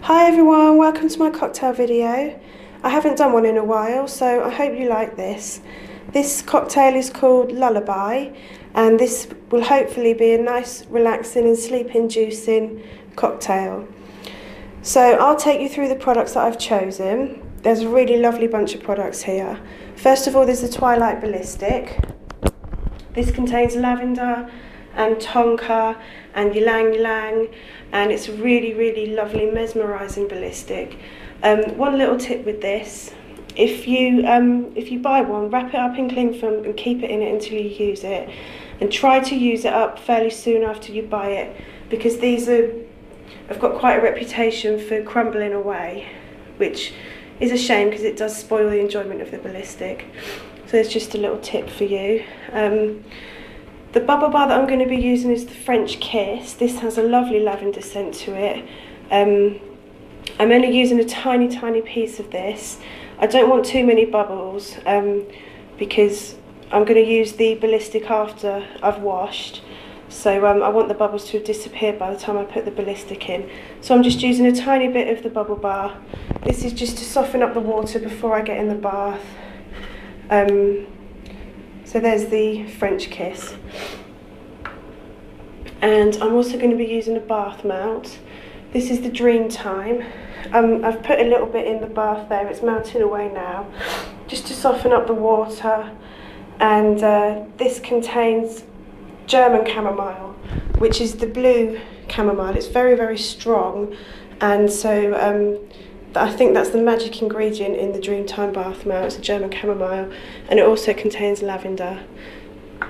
Hi everyone, welcome to my cocktail video. I haven't done one in a while, so I hope you like this. This cocktail is called Lullaby, and this will hopefully be a nice, relaxing and sleep-inducing cocktail. So I'll take you through the products that I've chosen. There's a really lovely bunch of products here. First of all, there's the Twilight Ballistic. This contains lavender and tonka and ylang ylang, and it's a really lovely mesmerising ballistic. One little tip with this: if you buy one, wrap it up in cling film and keep it in it until you use it, and try to use it up fairly soon after you buy it, because these have got quite a reputation for crumbling away, which is a shame because it does spoil the enjoyment of the ballistic. So there's just a little tip for you. The bubble bar that I'm going to be using is the French Kiss. This has a lovely lavender scent to it. I'm only using a tiny piece of this. I don't want too many bubbles because I'm going to use the ballistic after I've washed. So I want the bubbles to have disappeared by the time I put the ballistic in. So I'm just using a tiny bit of the bubble bar. This is just to soften up the water before I get in the bath. So there's the French Kiss. And I'm also going to be using a bath melt. This is the Dreamtime. I've put a little bit in the bath there, it's melting away now, just to soften up the water. And this contains German chamomile, which is the blue chamomile. It's very strong, and so I think that's the magic ingredient in the Dreamtime bath melt. It's a German chamomile, and it also contains lavender.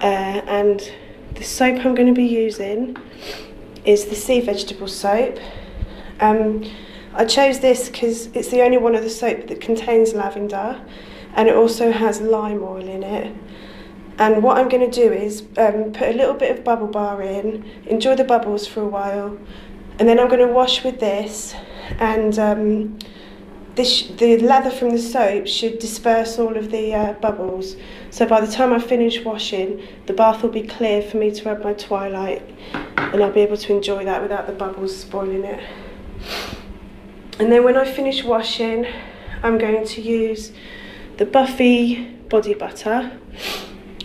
And the soap I'm going to be using is the sea vegetable soap. I chose this because it's the only one of the soap that contains lavender, and it also has lime oil in it. And what I'm going to do is put a little bit of bubble bar in, enjoy the bubbles for a while, and then I'm going to wash with this, and the lather from the soap should disperse all of the bubbles. So by the time I finish washing, the bath will be clear for me to add my Twilight, and I'll be able to enjoy that without the bubbles spoiling it. And then when I finish washing, I'm going to use the Buffy body butter.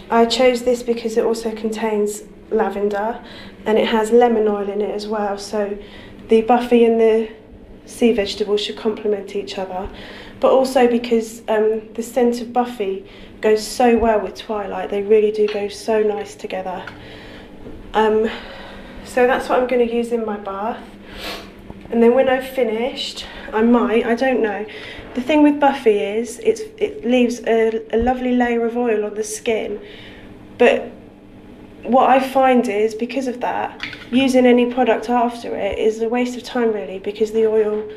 I chose this because it also contains lavender and it has lemon oil in it as well, so the Buffy and the sea vegetables should complement each other, but also because the scent of Buffy goes so well with Twilight. They really do go so nice together. So that's what I'm going to use in my bath. And then when I've finished, I don't know. The thing with Buffy is it leaves a lovely layer of oil on the skin, but what I find is, because of that, using any product after it is a waste of time really, because the oil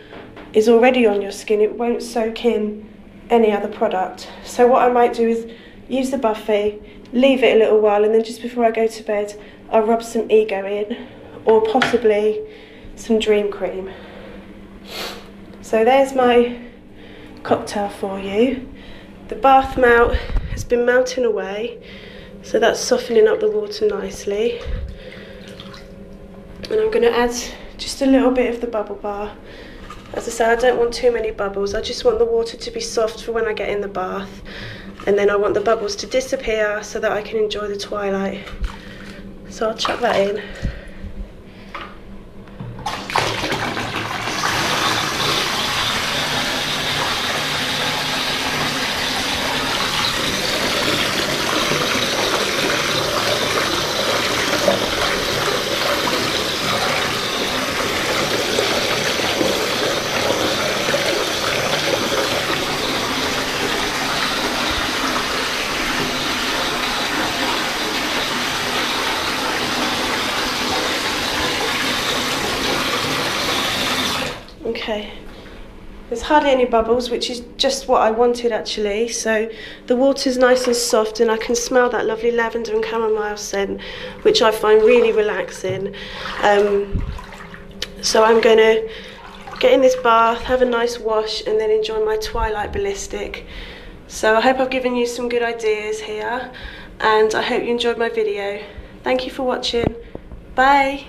is already on your skin. It won't soak in any other product. So what I might do is use the Buffy, leave it a little while, and then just before I go to bed, I'll rub some Ego in, or possibly some Dream Cream. So there's my cocktail for you. The bath melt has been melting away, so that's softening up the water nicely. And I'm going to add just a little bit of the bubble bar. As I said, I don't want too many bubbles. I just want the water to be soft for when I get in the bath, and then I want the bubbles to disappear so that I can enjoy the Twilight. So I'll chuck that in. Okay, there's hardly any bubbles, which is just what I wanted actually. So the water's nice and soft, and I can smell that lovely lavender and chamomile scent, which I find really relaxing. So I'm going to get in this bath, have a nice wash, and then enjoy my Twilight ballistic. So I hope I've given you some good ideas here, and I hope you enjoyed my video. Thank you for watching. Bye.